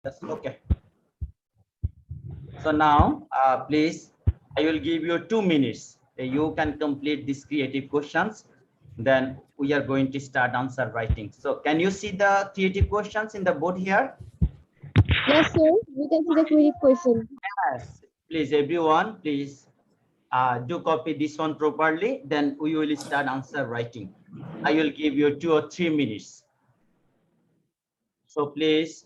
That's okay. So now, please, I will give you 2 minutes. You can complete these creative questions. Then we are going to start answer writing. So can you see the creative questions in the board here? Yes, sir. We can see the creative question. Yes. Please, everyone, please do copy this one properly. Then we will start answer writing. I will give you 2 or 3 minutes. So please.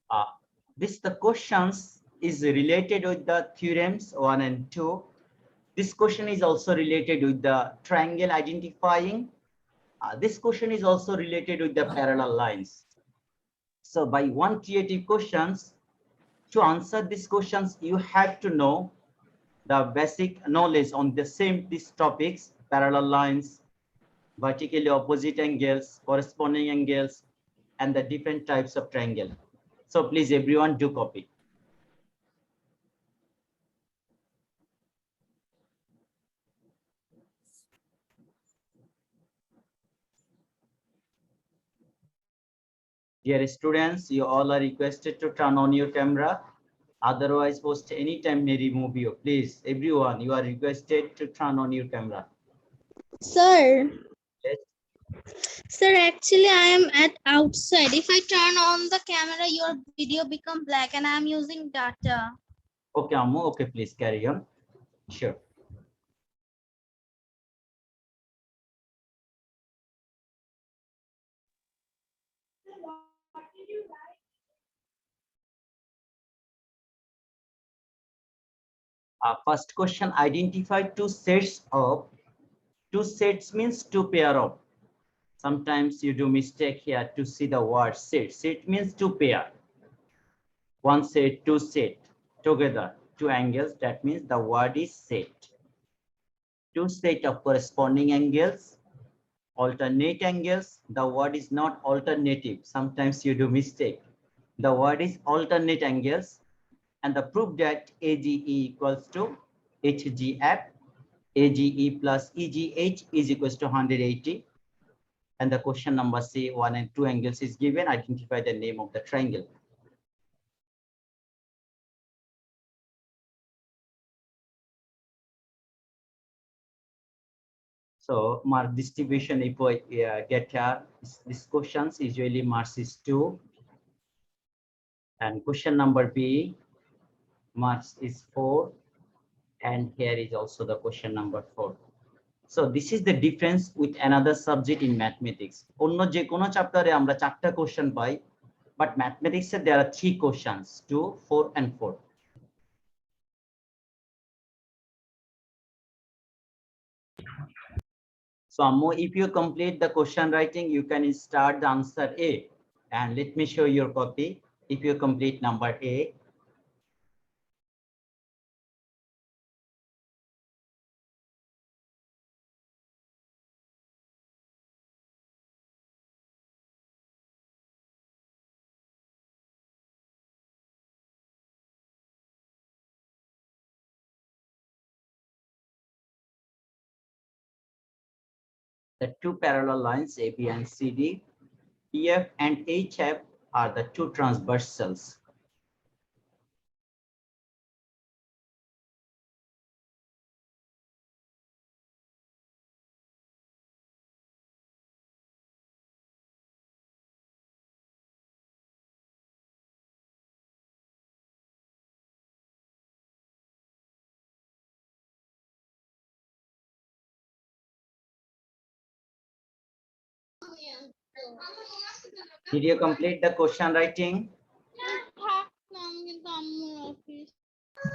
Uh, the questions is related with the theorems 1 and 2. This question is also related with the triangle identifying. This question is also related with the parallel lines. So by one creative questions, to answer these questions, you have to know the basic knowledge on the same these topics, parallel lines, vertically opposite angles, corresponding angles, and the different types of triangle. So please everyone do copy. Dear students, you all are requested to turn on your camera. Otherwise, post anytime may remove you. Please, everyone, you are requested to turn on your camera. Sir, Yes. sir, actually I am at outside. If I turn on the camera, your video become black and I am using data. Okay, Ammu. Okay, please carry on. Sure. First question, identify two sets of, two sets means two pair of. Sometimes you do mistake here to see the word set. Set means two pair. One set, two set together, two angles. That means the word is set. Two set of corresponding angles, alternate angles. The word is not alternative. Sometimes you do mistake. The word is alternate angles, and the proof that AGE equals to HGF, AGE plus EGH is equals to 180. And the question number C, 1 and 2 angles is given. Identify the name of the triangle. So mark distribution, if we get here, this questions usually marks is 2. And question number B, marks is 4. And here is also the question number 4. So this is the difference with another subject in mathematics. অন্য যে কোনো চ্যাপ্টারে আমরা 4টা question pi, but mathematics there are 3 questions, 2, 4 and 4. So Ammo, if you complete the question writing, you can start the answer A. And let me show your copy. If you complete number A, the two parallel lines AB and CD, EF and HF are the two transversals. Did you complete the question writing?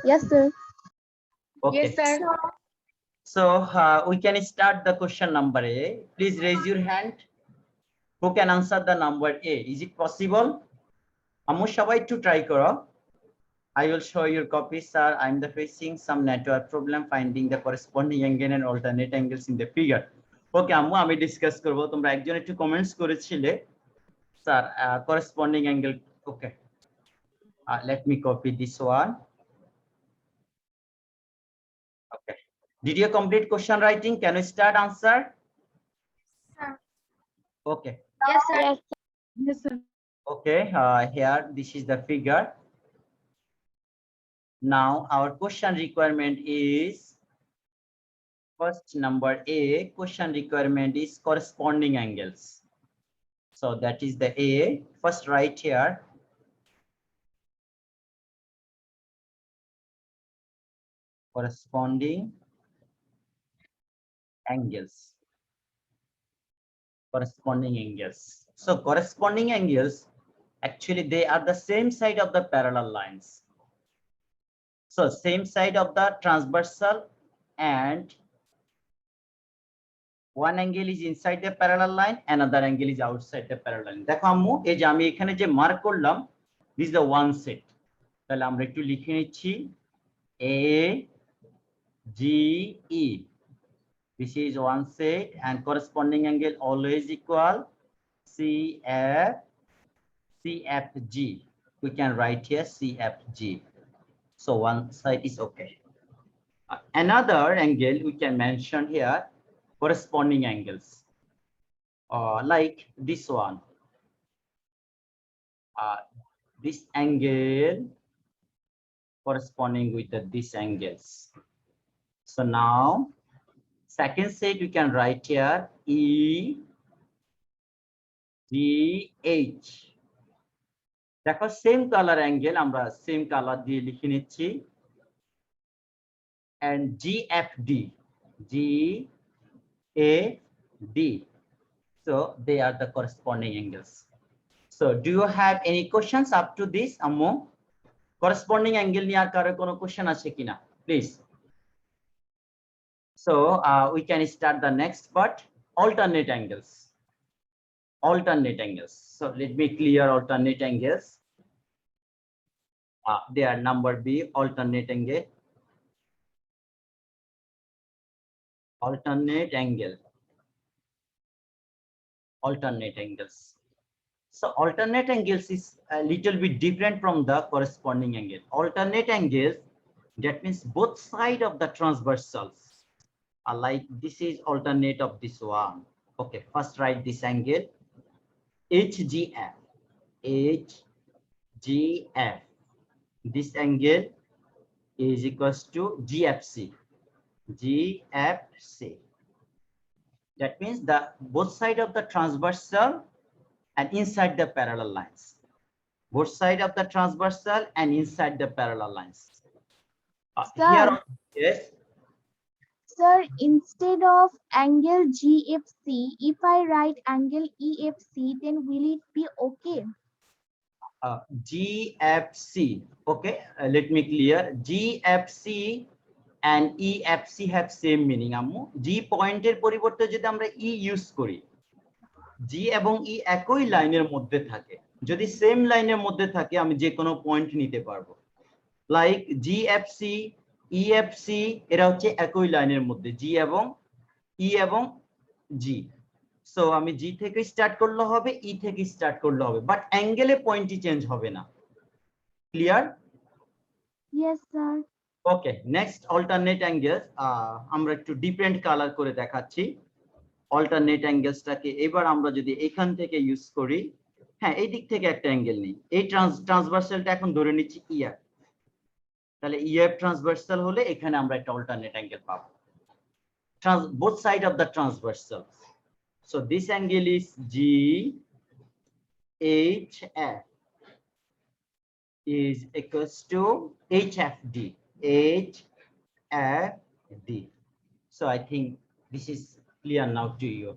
Yes, sir. Okay. Yes, sir. So we can start the question number A. Please raise your hand. Who can answer the number A? Is it possible? Ammu সবাই to try করো. I will show your copy, sir. I'm the facing some network problem finding the corresponding angle and alternate angles in the figure. Okay, আম্মু আমি discuss করব। তোমরা একজন একটু comments করেছিলে sir corresponding angle. Okay, let me copy this one. Okay, Did you complete question writing? Can you start answer? Okay. Yes, sir. Yes, Yes, sir. Okay. Here, this is the figure. Now, our question requirement is first number A. Question requirement is corresponding angles. So that is the A. First, write here. Corresponding angles. Corresponding angles. So corresponding angles, actually they are the same side of the parallel lines. So same side of the transversal, and one angle is inside the parallel line, another angle is outside the parallel line. দেখো আম্মু, এই যে আমি এখানে যে mark করলাম, this is the one set. তাহলে আমরা একটু লিখে নিচ্ছি A G E. This is one set and corresponding angle always equal CFG. We can write here CFG. So one side is okay. Another angle we can mention here, corresponding angles. Like this one. This angle corresponding with these angles. So now, second set we can write here EGH. দেখো same colour angle আমরা same colour দিয়ে লিখে নিচ্ছি, and GFD. So they are the corresponding angles. So do you have any questions up to this, Ammo? Corresponding angle নিয়ে আর কারো কোনো question আছে কিনা, please? So we can start the next part, alternate angles. Alternate angles. So let me clear alternate angles. They are number B, alternate angle. Alternate angle. Alternate angles. So alternate angles is a little bit different from the corresponding angle. Alternate angles, that means both sides of the transversals are like this is alternate of this one. Okay, first write this angle HGF. HGF. This angle is equals to GFC. GFC. That means the both sides of the transversal and inside the parallel lines. Both sides of the transversal and inside the parallel lines. Here, yes. sir, instead of angle GFC, if I write angle EFC, then will it be okay? GFC. Okay, let me clear. GFC and EFC have same meaning. Ammu, G পয়েন্টের পরিবর্তে যদি আমরা E use করি, G এবং E একই লাইনের মধ্যে থাকে, যদি সেম লাইনের মধ্যে থাকে আমি যে কোনো পয়েন্ট নিতে পারবো। লাইক GFC, EFC এরা হচ্ছে একই লাইনের মধ্যে, G এবং E এবং G। সো আমি G থেকে স্টার্ট করলে হবে, E থেকে স্টার্ট করলে হবে, বাট অ্যাঙ্গেলে পয়েন্টই চেঞ্জ হবে না। ক্লিয়ার? Yes, sir. ওকে, নেক্সট অল্টারনেট অ্যাঙ্গেলস আমরা একটু ডিফারেন্ট কালার করে দেখাচ্ছি। অল্টারনেট অ্যাঙ্গেলসটাকে এবার আমরা যদি এখান থেকে ইউজ করি, হ্যাঁ এই দিক থেকে একটা অ্যাঙ্গেল নিই, এই ট্রান্সভার্সালটা এখন ধরে নিচ্ছি EF, তাহলে EF ট্রান্সভার্সাল হলে এখানে আমরা একটা অল্টারনেট অ্যাঙ্গেল পাবো, both side of the transversal. So this angle is GHF is equals to HFD. HFD. So I think this is clear now to you.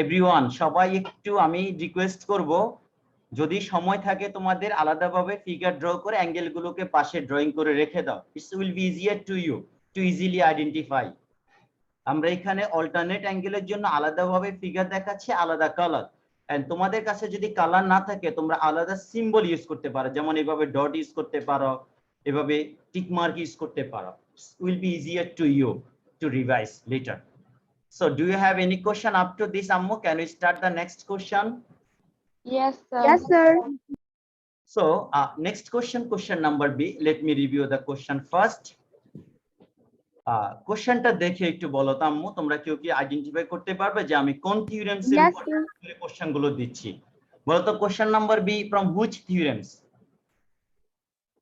Everyone, সবাই একটু আমি রিকোয়েস্ট করব, যদি সময় থাকে তোমাদের আলাদাভাবে ফিগার ড্র করে অ্যাঙ্গেল গুলোকে পাশে ড্রয়িং করে রেখে দাও। It will be easier to you to easily identify. আমরা এখানে অল্টারনেট অ্যাঙ্গেলের জন্য আলাদাভাবে ফিগার দেখাচ্ছি, আলাদা কালার, এন্ড তোমাদের কাছে যদি কালার না থাকে তোমরা আলাদা সিম্বল ইউজ করতে পারো, যেমন এভাবে ডট ইউজ করতে পারো, এভাবে টিক মার্ক ইউজ করতে পারো। Will be easier to you to revise later. So do you have any question up to this, Ammu? Can we start the next question? Yes, sir. Yes, sir. So next question, question number B. Let me review the question first. কোশ্চেনটা দেখে একটু বলো তো আম্মু, তোমরা কেউ কি identify করতে পারবে যে আমি কোন থিওরেমস এর Yes, উপর sir. কোশ্চেন গুলো দিচ্ছি? বলো তো question number B, from which theorems?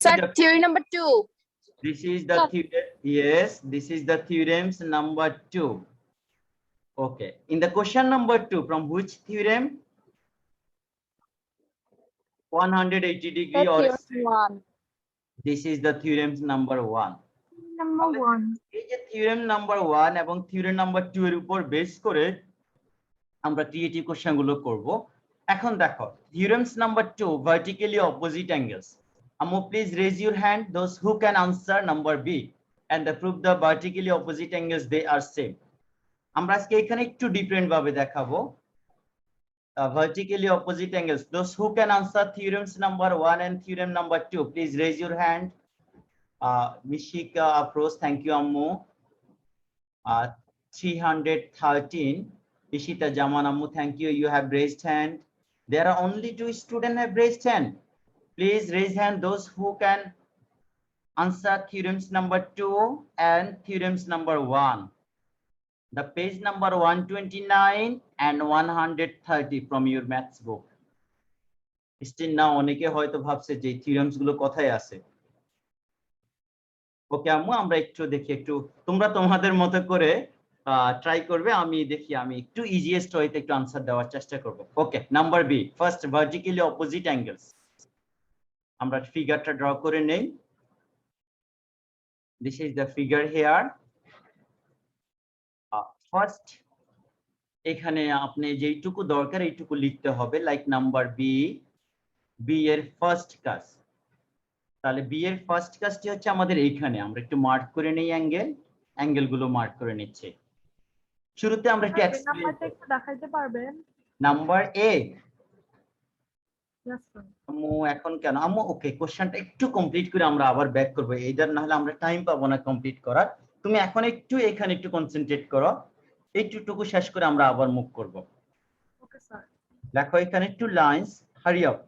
Sir, theory number 2. This is the theorem. Yes, this is the theorems number 2. Okay. In the question number 2, from which theorem? 180 degree or Theorem 1. this is the theorem number 1. Number 1. এই যে theorem number 1 এবং theorem number 2 এর উপর base করে আমরা creative question গুলো করব। এখন দেখো theorems number 2, vertically opposite angles. Ammo, please raise your hand those who can answer number B and prove the vertically opposite angles they are same. আমরা আজকে এখানে একটু ডিফারেন্ট ভাবে দেখাবো vertically opposite angles. Those who can answer theorems number 1 and theorem number 2, please raise your hand. Mishika Afroz, thank you Ammu. 313. Ishita Jaman Ammu, thank you, you have raised hand. There are only 2 students have raised hand. Please raise hand those who can answer theorems number 2 and theorems number 1. The page number 129 and 130 from your maths book. Still now অনেকে হয়তো ভাবছে যে theorems গুলো কোথায় আছে। ওকে আম্মু, আমরা একটু দেখি, একটু তোমরা তোমাদের মতো করে ট্রাই করবে, আমি দেখি আমি একটু ইজিয়েস্ট ওয়েতে একটু আনসার দেওয়ার চেষ্টা করব। Okay, number B, first vertically opposite angles. আমরা ফিগারটা ড্র করে নেই। This is the figure here. First এখানে আপনি যেইটুকু দরকার এইটুকু লিখতে হবে, লাইক নাম্বার বি, বি এর ফার্স্ট কাজ। তাহলে বি এর ফার্স্ট কাজটি হচ্ছে আমাদের এইখানে, আমরা একটু মার্ক করে নেই অ্যাঙ্গেল গুলো মার্ক করে নিচ্ছে। শুরুতে আমরা একটু এক্সপ্লেইন একটু দেখাইতে পারবেন? Number A. Yes, sir. আম্মু এখন কেন আম্মু? ওকে, কোশ্চেনটা একটু কমপ্লিট করে আমরা আবার ব্যাক করব, এইটার না হলে আমরা টাইম পাবো না কমপ্লিট করার। তুমি এখন একটু এখানে একটু কনসেন্ট্রেট করো, এইটুকু শেষ করে আমরা আবার মুভ করব। Okay sir. দেখো এখানে two lines, hurry up,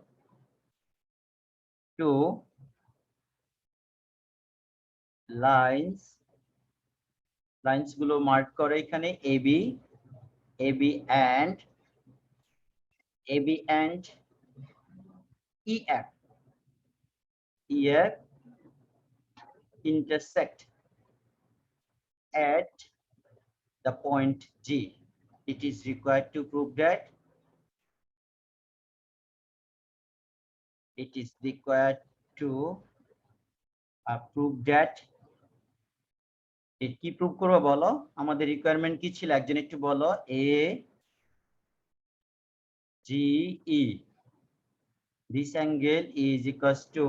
two lines গুলো মার্ক করে এখানে A B and EF intersect at the point G. It is required to prove that কি প্রুভ করবো বলো? আমাদের রিকোয়ারমেন্ট কি ছিল? একজন একটু বলো। AGE, this angle is equals to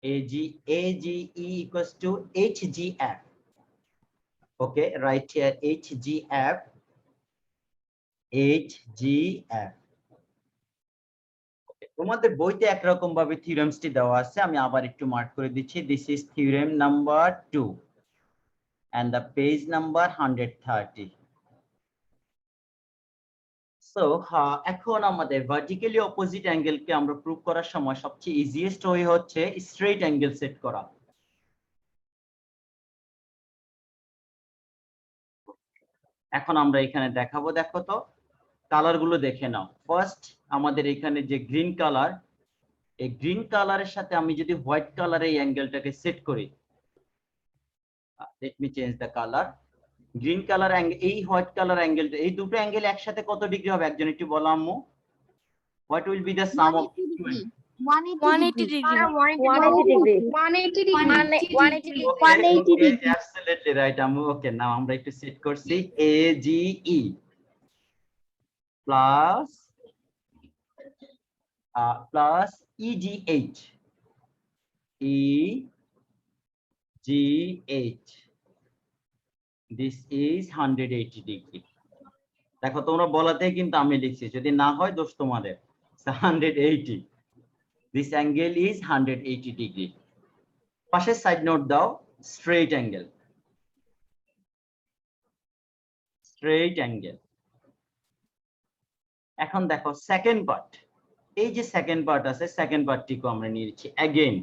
AGE equals to HGF. Okay, right here HGF. তোমাদের বইতে একরকম ভাবে থিওরেমসটি দেওয়া আছে, আমি আবার একটু মার্ক করে দিচ্ছি। This is theorem number 2 and the page number 130. So এখন আমাদের ভার্টিক্যালি অপোজিট অ্যাঙ্গেলকে আমরা প্রুভ করার সময় সবচেয়ে ইজিয়েস্ট ওয়ে হচ্ছে স্ট্রেইট অ্যাঙ্গেল সেট করা। এখন আমরা এখানে দেখাবো, দেখো তো কালার গুলো দেখে নাও। ফার্স্ট আমাদের এখানে যে গ্রিন কালার, এই গ্রিন কালারের সাথে আমি যদি হোয়াইট কালার এই অ্যাঙ্গেলটাকে সেট করি, let me change the colour. Green colour angle, এই হোয়াইট কালার অ্যাঙ্গেলটা, এই দুটো অ্যাঙ্গেল একসাথে কত ডিগ্রি হবে? একজন একটু বলো আম্মু। What will be the sum of 180 degree. 180 degree. Absolutely right আম্মু। ওকে, নাও আমরা একটু সেট করছি AGE plus EGH. This is 180 degree. দেখো তোমরা বলাতে কিন্তু আমি লিখছি, যদি না হয় দোষ তোমাদের। 180, this angle is 180 degree. পাশের সাইড নোট দাও, স্ট্রেইট অ্যাঙ্গেল। এখন দেখো সেকেন্ড পার্ট, এই যে সেকেন্ড পার্ট আছে, সেকেন্ড পার্টটিকে আমরা নিয়ে নিচ্ছি। অ্যাগেইন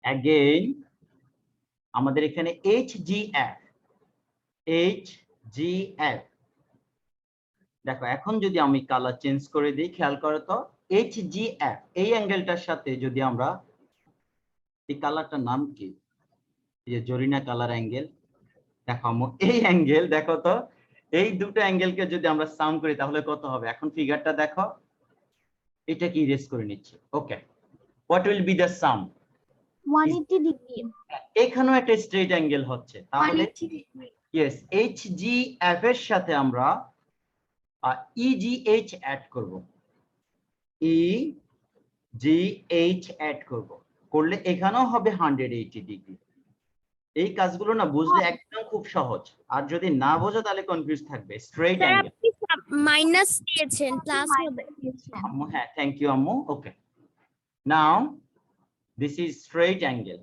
Again আমাদের এখানে HGF দেখো এখন যদি আমি কালার চেঞ্জ করে দিই, খেয়াল করো তো HGF এই অ্যাঙ্গেলটার সাথে যদি আমরা, এই কালারটার নাম কি, এই যে জরিনা কালার অ্যাঙ্গেল, দেখো এই অ্যাঙ্গেল দেখো তো, এই দুটো অ্যাঙ্গেলকে যদি আমরা সাম করি তাহলে কত হবে? এখন ফিগারটা দেখো, এটা কি ইরেজ করে নিচ্ছি। Okay, what will be the sum? 180 degree. এখানেও একটা স্ট্রেট অ্যাঙ্গেল হচ্ছে, তাহলে ইয়েস HGF এর সাথে আমরা EGH অ্যাড করব, EGH অ্যাড করব, করলে এখানেও হবে 180 ডিগ্রি। এই কাজগুলো না বুঝলে একদম খুব সহজ, আর যদি না বোঝো তাহলে কনফিউজ থাকবে। স্ট্রেট অ্যাঙ্গেল মাইনাস দিয়েছেন, প্লাস হবে। আম্মু, হ্যাঁ থ্যাংক ইউ আম্মু। ওকে, নাও দিস ইজ স্ট্রেট অ্যাঙ্গেল।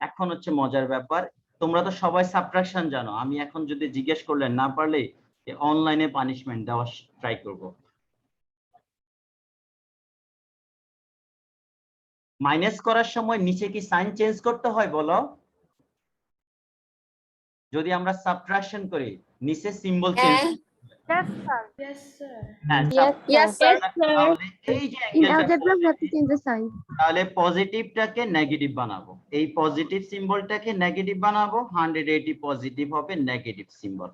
এখন হচ্ছে মজার ব্যাপার, তোমরা তো সবাই সাবট্রাকশন জানো, আমি এখন যদি জিজ্ঞেস করলে না পারলে অনলাইনে পানিশমেন্ট দেওয়া ট্রাই করব। মাইনাস করার সময় নিচে কি সাইন চেঞ্জ করতে হয় বলো? যদি আমরা সাবট্রাকশন করি নিচে সিম্বল চেঞ্জ, তাহলে এই যে তাহলে পজিটিভটাকে নেগেটিভ বানাবো, এই পজিটিভ সিম্বলটাকে নেগেটিভ বানাবো, 180 পজিটিভ হবে নেগেটিভ সিম্বল।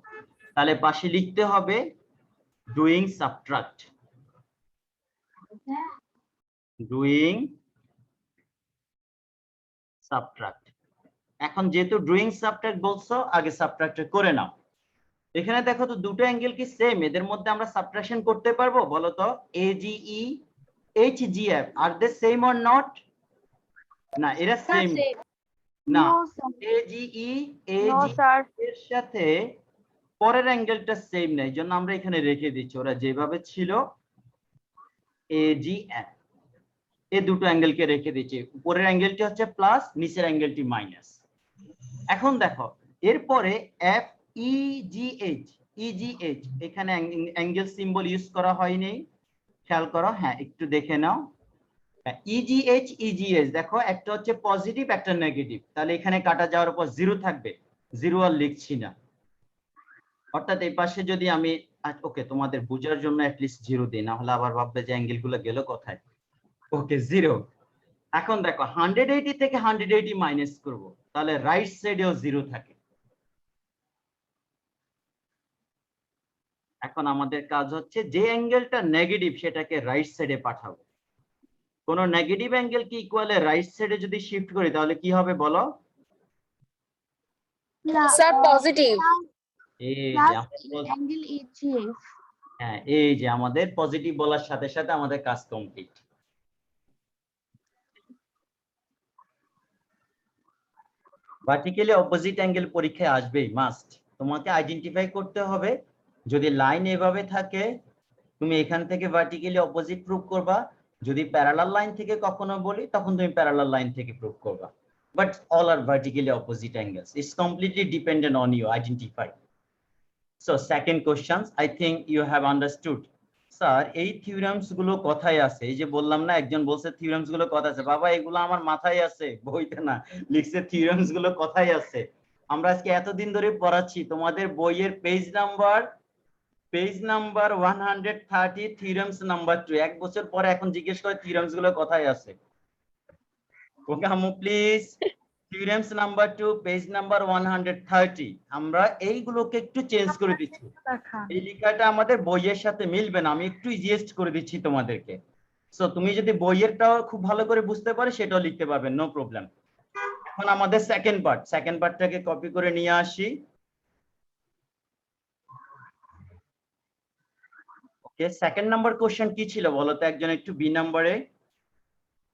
তাহলে পাশে লিখতে হবে ডুইং সাবট্রাক্ট, ডুইং সাবট্রাক্ট। এখন যেহেতু ডুইং সাবট্রাক্ট বলছো, আগে সাবট্রাক্ট করে নাও। এখানে দেখো তো দুটো অ্যাঙ্গেল কি সেম, এদের মধ্যে আমরা সাবট্রাকশন করতে পারবো বলো তো? AGE HGF আর দে সেম অর নট? না, এরা সেম না। AGE এর সাথে পরের অ্যাঙ্গেলটা সেম না, এই জন্য আমরা এখানে রেখে দিচ্ছি, ওরা যেভাবে ছিল AGF এই দুটো অ্যাঙ্গেলকে রেখে দিচ্ছি, উপরের অ্যাঙ্গেলটি হচ্ছে প্লাস, নিচের অ্যাঙ্গেলটি মাইনাস। এখন দেখো এরপরে EGH এখানে অ্যাঙ্গেল সিম্বল ইউজ করা হয়নি, খেয়াল করো, হ্যাঁ একটু দেখে নাও। EGH দেখো একটা হচ্ছে পজিটিভ একটা নেগেটিভ, তাহলে এখানে কাটা যাওয়ার পর 0 থাকবে, 0 আর লিখছি না। অর্থাৎ এই পাশে যদি আমি, ওকে তোমাদের বোঝার জন্য অ্যাটলিস্ট 0 দিই, না হলে আবার ভাববে যে অ্যাঙ্গেল গুলো গেল কোথায়। ওকে 0। এখন দেখো 180 থেকে 180 মাইনাস করব, তাহলে রাইট সাইডেও 0 থাকে। এখন আমাদের কাজ হচ্ছে যে অ্যাঙ্গেলটা নেগেটিভ সেটাকে রাইট সাইডে পাঠাবো। কোন নেগেটিভ অ্যাঙ্গেল কি ইকুয়ালে রাইট সাইডে যদি শিফট করি তাহলে কি হবে বলো? Sir positive. হ্যাঁ, এই যে আমাদের পজিটিভ বলার সাথে সাথে আমাদের কাজ কমপ্লিট। ভার্টিক্যালি অপোজিট অ্যাঙ্গেল পরীক্ষায় আসবেই, মাস্ট। তোমাকে আইডেন্টিফাই করতে হবে, যদি লাইন এভাবে থাকে তুমি এখান থেকে ভার্টিক্যালি অপোজিট প্রুভ করবা, যদি প্যারালাল লাইন থেকে কখনো বলি তখন তুমি প্যারালাল লাইন থেকে প্রুভ করবা, but all are vertically opposite angles. It's completely dependent on you identify. So second question, I think you have understood. Sir এই থিওরামস গুলো কথাই আছে, এই যে বললাম না, একজন বলছে থিওরামস গুলো কথা আছে, বাবা এগুলো আমার মাথায় আছে, বইতে না লিখছে থিওরামস গুলো কথাই আছে। আমরা আজকে এতদিন ধরে পড়াচ্ছি, তোমাদের বইয়ের পেজ নাম্বার 130, থিওরামস নাম্বার 2। এক বছর পরে এখন জিজ্ঞেস করে থিওরামস গুলো কোথায় আছে। ওকে আম্মু প্লিজ, থিওরামস নাম্বার 2 পেজ নাম্বার 130। আমরা এইগুলোকে একটু চেঞ্জ করে দিচ্ছি, এই লেখাটা আমাদের বইয়ের সাথে মিলবে না, আমি একটু ইজিয়েস্ট করে দিচ্ছি তোমাদেরকে। সো তুমি যদি বইয়েরটাও খুব ভালো করে বুঝতে পারো সেটাও লিখতে পারবে, নো প্রবলেম। এখন আমাদের সেকেন্ড পার্টটাকে কপি করে নিয়ে আসি। ওকে, সেকেন্ড নাম্বার কোশ্চেন কি ছিল বলো তো একজন একটু? বি নাম্বারে,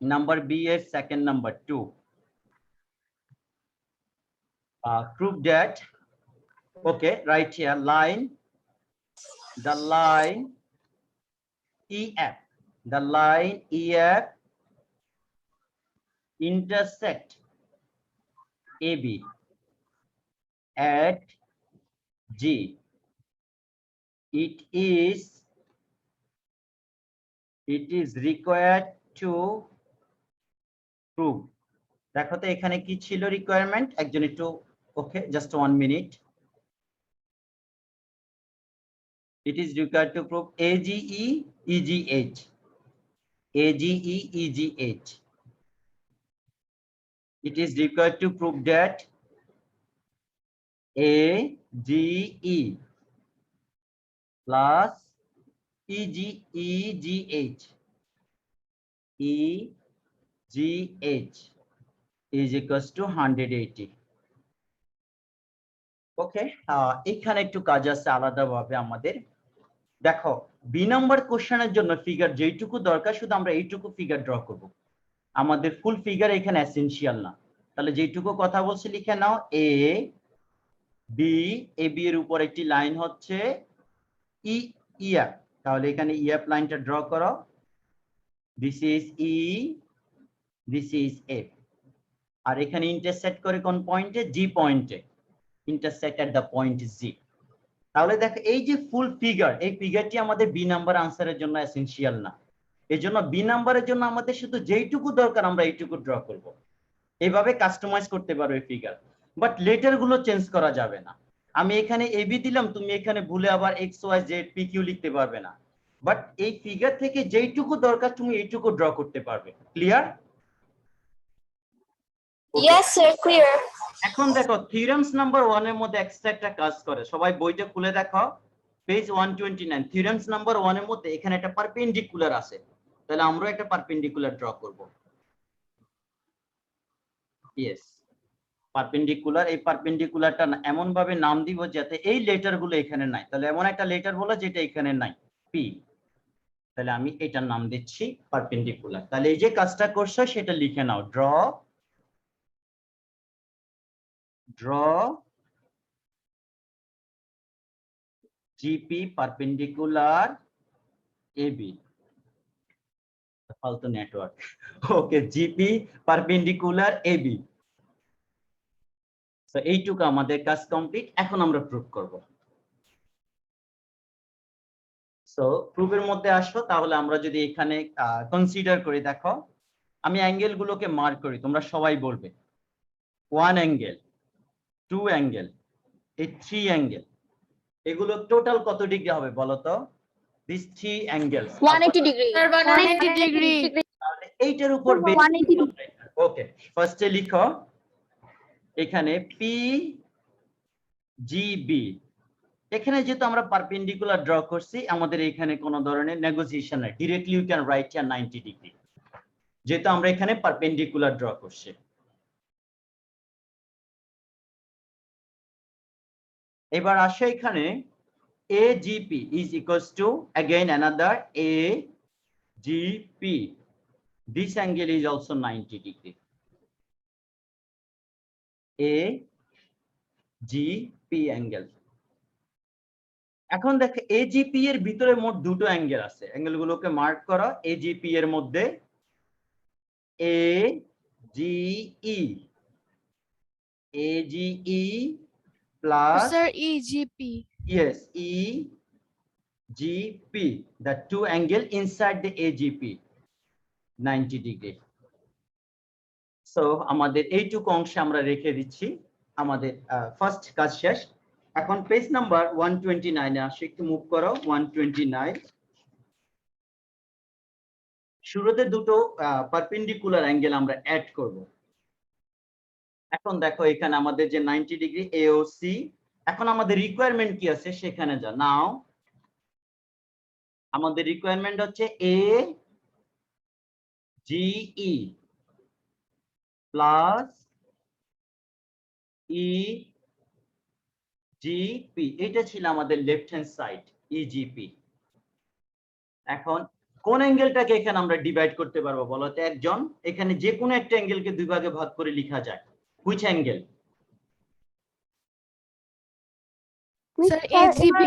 নাম্বার বি এর second number 2, prove that, okay, right here, the line EF intersect AB at G. It is required to prove. দেখো তো এখানে কি ছিল রিকোয়ারমেন্ট, একজন একটু ওকে just 1 minute. It is required to prove AGE EGH. AGE EGH. It is required to prove that AGE plus EGH is equals to 180. ওকে, এখানে একটু কাজ আছে আলাদাভাবে আমাদের। দেখো বি নাম্বার কোশ্চেনের জন্য ফিগার যেইটুকু দরকার শুধু আমরা এইটুকু ফিগার ড্র করব, আমাদের ফুল ফিগার এখানে এসেনশিয়াল না। তাহলে যেইটুকু কথা বলছি লিখে নাও, এ বি, এ বি এর উপর একটি লাইন হচ্ছে ইএফ, তাহলে এখানে ইএফ লাইনটা ড্র করো। This is E, this is F, আর এখানে ইন্টারসেক্ট করে কোন পয়েন্টে, জি পয়েন্টে, intersect at the point G. তাহলে দেখো এই যে ফুল ফিগার, এই ফিগারটি আমাদের বি নাম্বার আনসারের জন্য এসেনশিয়াল না। এই জন্য বি নাম্বারের জন্য আমাদের শুধু যেইটুকু দরকার আমরা এইটুকু ড্র করব। এইভাবে কাস্টমাইজ করতে পারো এই ফিগার, বাট লেটার গুলো চেঞ্জ করা যাবে না। আমি এখানে এবি দিলাম, তুমি এখানে ভুলে আবার x y z p q লিখতে পারবে না। বাট এই ফিগার থেকে যেইটুকু দরকার তুমি এইটুকু ড্র করতে পারবে। ক্লিয়ার? Yes, sir. Clear. এখন দেখো থিওরেমস নাম্বার 1 এর মধ্যে এক্সট্রা একটা কাজ করে, সবাই বইটা খুলে দেখো পেজ 129। থিওরেমস নাম্বার 1 এর মধ্যে এখানে একটা পারপেন্ডিকুলার আছে, তাহলে আমরা একটা পারপেন্ডিকুলার ড্র করব। Yes, perpendicular. এই পারপেন্ডিকুলারটা এমন ভাবে নাম দিব যাতে এই লেটার গুলো এখানে নাই, তাহলে এমন একটা লেটার বলো যেটা এখানে নাই, পি। তাহলে আমি এটার নাম দিচ্ছি পারপেন্ডিকুলার। তাহলে এই যে কাজটা করছো সেটা লিখে নাও, ড্র জিপি পারপেন্ডিকুলার এবি। ফালতু নেটওয়ার্ক। ওকে, জিপি পারপেন্ডিকুলার এবি। তো এইটুকু আমাদের কাজ কমপ্লিট। এখন আমরা প্রুফ করব। সো প্রুফের মধ্যে আসো, তাহলে আমরা যদি এখানে কনসিডার করি, দেখো আমি অ্যাঙ্গেল গুলোকে মার্ক করি, তোমরা সবাই বলবে 1 অ্যাঙ্গেল, 2 অ্যাঙ্গেল, এই 3 অ্যাঙ্গেল, এগুলো টোটাল কত ডিগ্রি হবে বলো তো? This 3 angles 180 degree. 180 degree. তাহলে এইটার উপর বেস। ওকে, ফার্স্টে লিখো এখানে পি জি বি। এখানে যেহেতু আমরা পারপেন্ডিকুলার ড্র করছি, আমাদের এখানে কোনো ধরনের নেগোসিয়েশন নাই, directly you can write here 90 degree, যেহেতু আমরা এখানে পারপেন্ডিকুলার ড্র করছি। এবার আসে এখানে AGP is equals to again another AGP. This angle is also 90 degree. AGP angle. এখন দেখো AGP এর ভিতরে মোট দুটো অ্যাঙ্গেল আছে, অ্যাঙ্গেল গুলোকে মার্ক করো। AGP এর মধ্যে AGE plus Sir, EGP. yes EGP, the two angle inside the AGP 90 degree. So আমাদের এইটুকু অংশে আমরা রেখে দিচ্ছি, আমাদের ফার্স্ট কাজ শেষ। এখন পেজ নাম্বার 129 এ আসি, একটু মুভ করো 129। শুরুতে দুটো পারপেন্ডিকুলার অ্যাঙ্গেল আমরা অ্যাড করব। এখন দেখো এখানে আমাদের যে 90 ডিগ্রি AOC, এখন আমাদের রিকোয়ারমেন্ট কি আছে সেখানে যা নাও। আমাদের রিকোয়ারমেন্ট হচ্ছে AGE প্লাস EGP, এটা ছিল আমাদের লেফট হ্যান্ড সাইড EGP। এখন কোন অ্যাঙ্গেলটাকে এখানে আমরা ডিভাইড করতে পারবো বলো তো একজন? এখানে যে কোনো একটা অ্যাঙ্গেলকে দুই ভাগে ভাগ করে লেখা যায়। Which angle? Sir, AGP.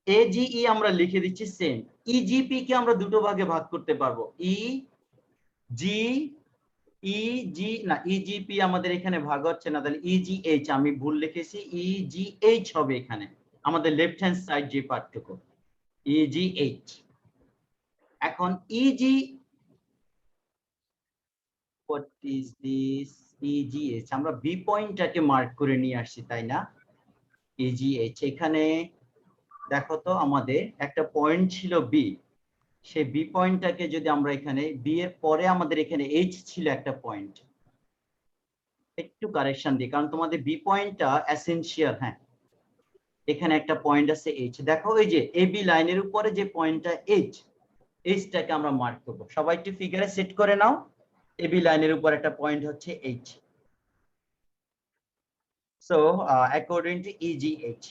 AGE আমরা লিখে দিচ্ছি সেম। EGP কে আমরা দুটো ভাগে ভাগ করতে পারবো, EGP আমাদের এখানে ভাগ হচ্ছে না, তাহলে EGH আমি ভুল লিখেছি, EGH হবে এখানে আমাদের লেফট হ্যান্ড সাইড যে পার্টটুকু, EGH। এখন what is this EGH? আমরা বি পয়েন্টটাকে মার্ক করে নিয়ে আসছি তাই না? EGH এখানে দেখো তো আমাদের একটা পয়েন্ট ছিল বি, সেই বি পয়েন্টটাকে যদি আমরা এখানে বি এর পরে আমাদের এখানে এইচ ছিল একটা পয়েন্ট, একটু কারেকশন দিই কারণ তোমাদের বি পয়েন্টটা এসেনশিয়াল। হ্যাঁ, এখানে একটা পয়েন্ট আছে এইচ, দেখো এই যে এবি লাইনের উপরে যে পয়েন্টটা এইচ, এইচটাকে আমরা মার্ক করব। সবাই একটু ফিগারে সেট করে নাও, এবি লাইনের উপর একটা পয়েন্ট হচ্ছে H. So according to EGH,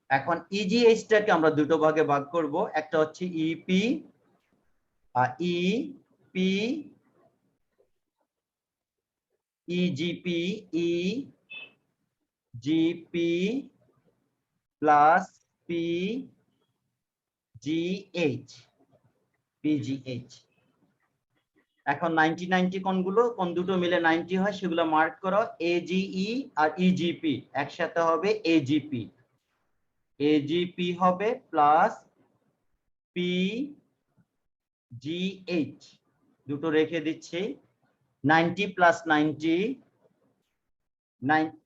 এখন EGH টাকে আমরা দুটো ভাগে ভাগ করব, একটা হচ্ছে EP EP EGP EGP plus PGH PGH. এখন 90-90 কোনগুলো, কোন দুটো মিলে 90 হয় সেগুলো মার্ক করো। এজিই আর ইজিপি একসাথে হবে এজিপি, এজিপি হবে প্লাস পিজিএইচ, দুটো রেখে দিচ্ছি। 90 প্লাস 90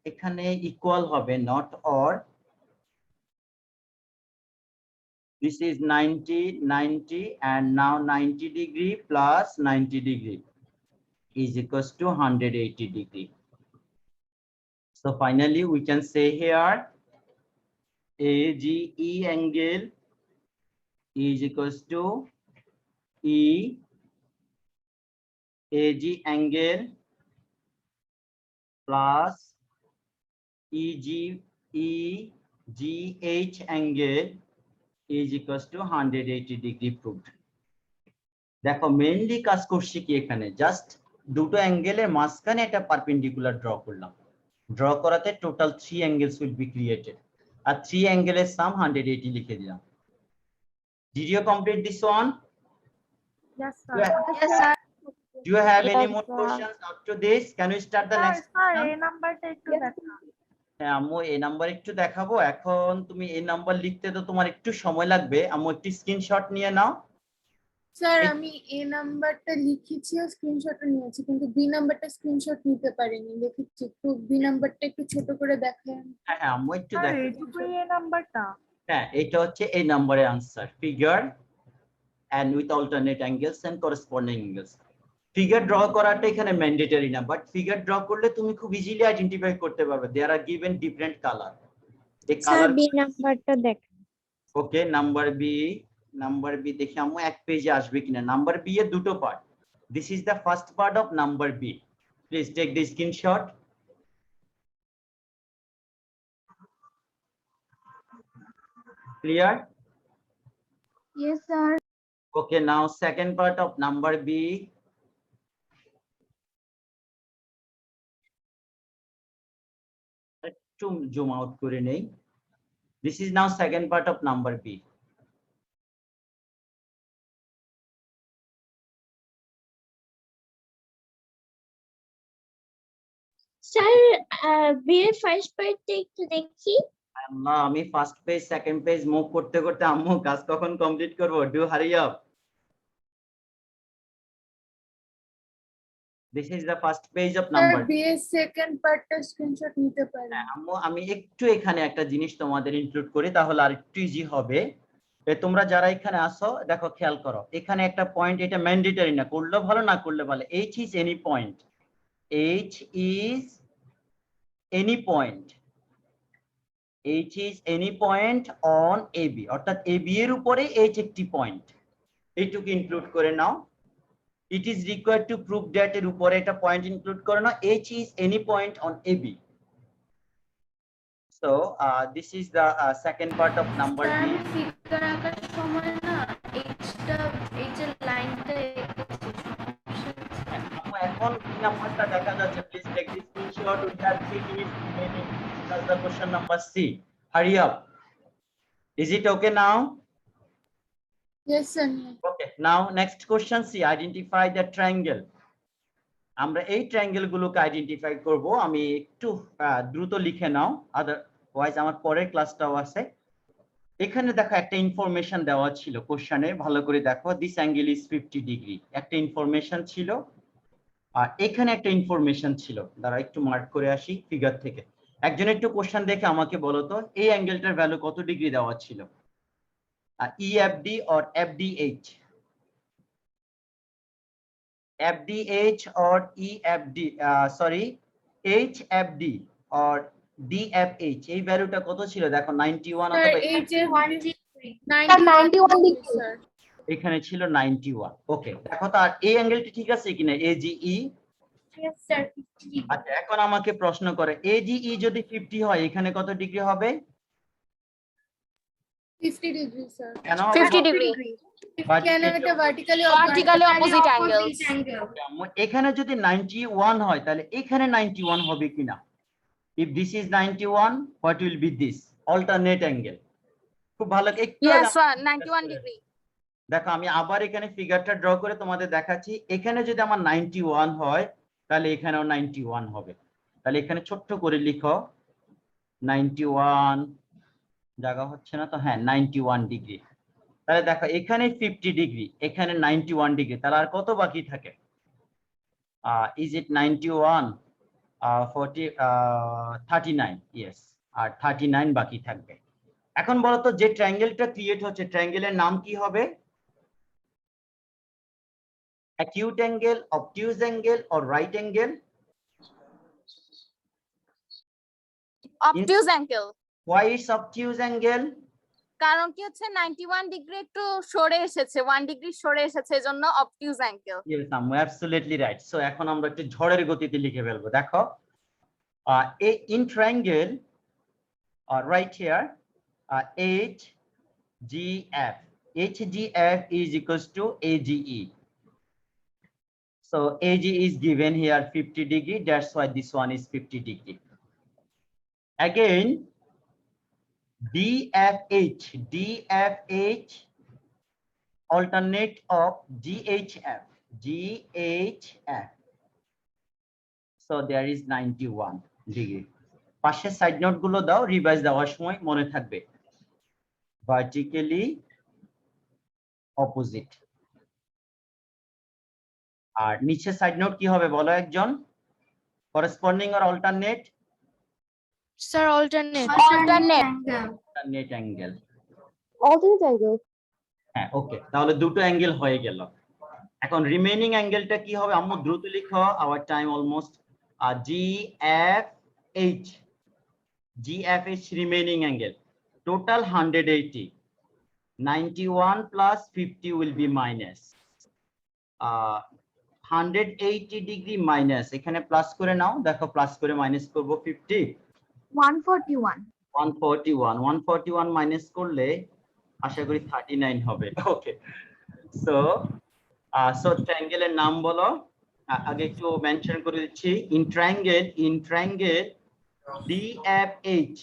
এখানে ইকুয়াল হবে, not or. This is 90 and now 90 degree plus 90 degree is equals to 180 degree. So finally we can say here AGE angle is equals to AG angle plus EGH angle is equals to 180 degree proved. দেখো mainly কাজ করছি কি, এখানে just দুটো অ্যাঙ্গেলের মাঝখানে একটা perpendicular draw করলাম। ড্র করাতে total 3 angles will be created, আর 3 অ্যাঙ্গেলের সাম 180 লিখে দিলাম। Did you complete this one? Yes, Do you have- Yes, sir. Do you have any Yes, more sir. questions after this? Can we start the next question? নাম্বারটা একটু দেখাও। হ্যাঁ আম্মু এই নাম্বার একটু দেখাবো। এখন তুমি এই নাম্বার লিখতে তো তোমার একটু সময় লাগবে, আম্মু একটু স্ক্রিনশট নিয়ে নাও। স্যার এই- আমি এ নাম্বারটা লিখেছি আর স্ক্রিনশটও নিয়েছি, কিন্তু বি নাম্বারটা স্ক্রিনশট নিতে পারিনি, লিখেছি। তো বি নাম্বারটা একটু ছোট করে দেখান। হ্যাঁ হ্যাঁ আম্মু একটু দেখো। এইটুকুই এই নাম্বারটা। হ্যাঁ এটা হচ্ছে এই নাম্বারের answer, figure and with alternate angles and corresponding angles. Figure draw করাটা এখানে ম্যান্ডেটরি না, বাট ফিগার ড্র করলে তুমি খুব ইজিলি আইডেন্টিফাই করতে পারবে। দেয়ার আর গিভেন ডিফারেন্ট কালার, এই কালার। বি নাম্বারটা দেখ। ওকে, নাম্বার বি দেখি আম্মু এক পেজে আসবে কিনা। নাম্বার বি এর দুটো part, this is the first part of number b. Please take the screenshot. Clear? Yes, sir. Okay, now second part of number B. To zoom out করে নেই। This is now second part of number B. Sir বিয়ের first পার্টটা একটু দেখি। না আমি first page second page move করতে করতে আম্মু কাজ কখন কমপ্লিট করব? Do hurry up. This is the first page of sir number. B এর সেকেন্ড পার্টটা স্ক্রিনশট নিতে পারি। আম্মু আমি একটু এখানে একটা জিনিস তোমাদের ইনক্লুড করি তাহলে আর একটু ইজি হবে। তোমরা যারা এখানে আসো দেখো খেয়াল করো, এখানে একটা পয়েন্ট, এটা ম্যান্ডেটরি না, করলেও ভালো না করলে ভালো। H is any point. H is any point. H is any point on AB, অর্থাৎ AB এর উপরে H একটি পয়েন্ট, এইটুকু ইনক্লুড করে নাও। It is required to prove that এর উপরে একটা পয়েন্ট ইনক্লুড করে নাও। H is any point on AB. So this is the second part of number B. Figure আঁকার সময় না এইচটা এই যে লাইনটা এখন কি নাম্বারটা দেখা যাচ্ছে? Please take this screenshot. We have 3 minutes remaining. That's the question number C. Hurry up. Is it okay now? Yes, sir. Okay, now next question C. Identify the triangle. আমরা এই ট্রায়াঙ্গেল গুলোকে আইডেন্টিফাই করব। আমি একটু দ্রুত লিখে নাও, otherwise আমার পরের ক্লাসটাও আছে। এখানে দেখো একটা ইনফরমেশন দেওয়া ছিল কোশ্চেনে, ভালো করে দেখো। দিস অ্যাঙ্গেল ইজ 50 ডিগ্রি, একটা ইনফরমেশন ছিল। আর এখানে একটা ইনফরমেশন ছিল, দাঁড়া একটু মার্ক করে আসি ফিগার থেকে। একজন একটু কোশ্চেন দেখে আমাকে বলো তো, এই অ্যাঙ্গেলটার ভ্যালু কত ডিগ্রি দেওয়া ছিল? EFD or FDH? FDH or EFD, sorry, HFD or DFH, এই ভ্যালুটা কত ছিল দেখো? 91 স্যার অথবা এই যে 91 ডিগ্রি স্যার এখানে ছিল 91। ওকে, দেখো তো আর এই অ্যাঙ্গেলটি ঠিক আছে কিনা, AGE? Yes, sir. আচ্ছা, এখন আমাকে প্রশ্ন করে AGE যদি 50 হয় এখানে কত ডিগ্রি হবে? 50 ডিগ্রি স্যার। কেন 50 degree. কেন এটা ভার্টিক্যালি Vertically opposite angles. এখানে যদি 91 হয় তাহলে এখানে 91 হবে কিনা? If this is 91, what will be this? Alternate angle. খুব ভালো, একটু Yes, sir. 91 degree. দেখো আমি আবার এখানে ফিগারটা ড্র করে তোমাদের দেখাচ্ছি। এখানে যদি আমার 91 হয় তাহলে এখানেও 91 হবে। তাহলে এখানে ছোট্ট করে লিখো 91, জায়গা হচ্ছে না তো, হ্যাঁ 91 ডিগ্রি। তাহলে দেখো এখানে 50 ডিগ্রি, এখানে 91 ডিগ্রি, তাহলে আর কত বাকি থাকে? Is it 91? 39, ইয়েস, আর 39 বাকি থাকবে। এখন বলো তো যে ট্রায়াঙ্গেলটা ক্রিয়েট হচ্ছে, ট্রায়াঙ্গেলের নাম কি হবে? Acute angle, obtuse angle or right angle? Obtuse angle. Why is obtuse angle? কারণ কি হচ্ছে 91 ডিগ্রি একটু সরে এসেছে, 1 ডিগ্রি সরে এসেছে, এজন্য obtuse angle. Yes, I'm absolutely right. So এখন আমরা একটু ঝড়ের গতিতে লিখে ফেলবো। দেখো in triangle right here, HGF. HGF is equals to AGE. So AGE is given here 50 degree. That's why this one is 50 degree. Again, DFH alternate of GHF. So there is 91 degree. পাশে side note গুলো দাও, revise দেওয়ার সময় মনে থাকবে। Vertically opposite. আর নিচে side note কি হবে বলো একজন? করেসপন্ডিং আর alternate? Sir, alternate. Alternate angle. alternate angle হ্যাঁ, ওকে, তাহলে দুটো অ্যাঙ্গেল হয়ে গেল। এখন রিমেইনিং অ্যাঙ্গেলটা কি হবে? আম্মু দ্রুত লিখো, our time almost. GFH remaining angle, total 180. 91 plus 50 will be minus 180 degree minus, এখানে প্লাস করে নাও, দেখো প্লাস করে মাইনাস করব 50, 141 141 মাইনাস করলে আশা করি 39 হবে। ওকে, সো ট্রায়াঙ্গেলের নাম বলো। আগে একটু মেনশন করে দিচ্ছি, in triangle DFH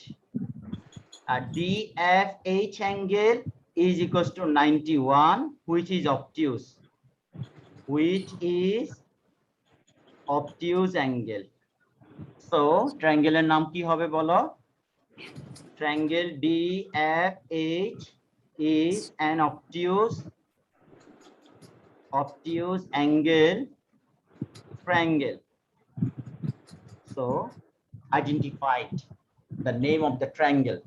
angle is equals to 91, which is obtuse angle. So triangle নাম কি হবে বলো? Triangle DFH is an obtuse angle triangle. So identified the name of the triangle.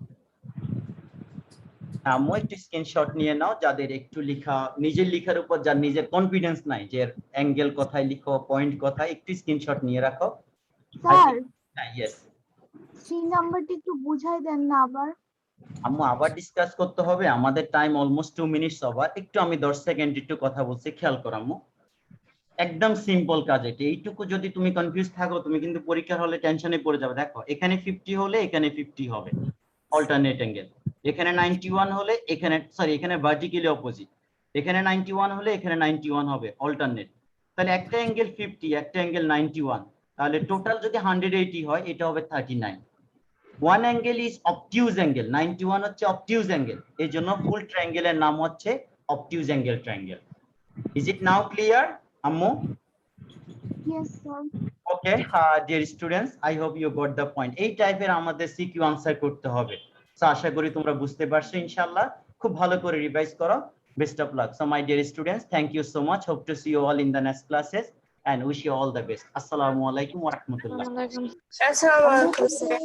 আমি একটু স্ক্রিনশট নিয়ে নাও, যাদের একটু লেখা নিজের লেখার উপর যার নিজের কনফিডেন্স নাই, যে অ্যাঙ্গেল কোথায় লিখো, পয়েন্ট কোথায়, একটু স্ক্রিনশট নিয়ে রাখো। স্যার ইয়েস, 3 নাম্বারটি একটু বুঝাই দেন না আবার। আম্মু আবার ডিসকাস করতে হবে, আমাদের টাইম অলমোস্ট 2 মিনিটস ওভার। একটু আমি 10 সেকেন্ড একটু কথা বলছি, খেয়াল করো আম্মু। একদম সিম্পল কাজ এটা, এইটুকু যদি তুমি কনফিউজ থাকো তুমি কিন্তু পরীক্ষার হলে টেনশনে পড়ে যাবে। দেখো এখানে 50 হলে এখানে 50 হবে, অল্টারনেট অ্যাঙ্গেল। এখানে 91 হলে এখানে, সরি এখানে ভার্টিক্যালি অপোজিট, এখানে 91 হলে এখানে 91 হবে, অল্টারনেট। তাহলে একটা অ্যাঙ্গেল 50, একটা অ্যাঙ্গেল 91, তাহলে টোটাল যদি 180 হয় এটা হবে 39। ওয়ান অ্যাঙ্গেল ইজ অবটিউজ অ্যাঙ্গেল, 91 হচ্ছে অবটিউজ অ্যাঙ্গেল, এই জন্য ফুল ট্রায়াঙ্গেলের নাম হচ্ছে obtuse angle triangle. Is it now clear আম্মু? Yes sir. Okay, dear students, I hope you got the point. এই টাইপের আমাদের সিকিউ আনসার করতে হবে। সো আশা করি তোমরা বুঝতে পারছো ইনশাআল্লাহ। খুব ভালো করে রিভাইজ করো। Best of luck. So my dear students, thank you so much. Hope to see you all in the next classes. and wish you all the best. Assalamu alaikum wa rahmatullah. Assalamu alaikum, sir.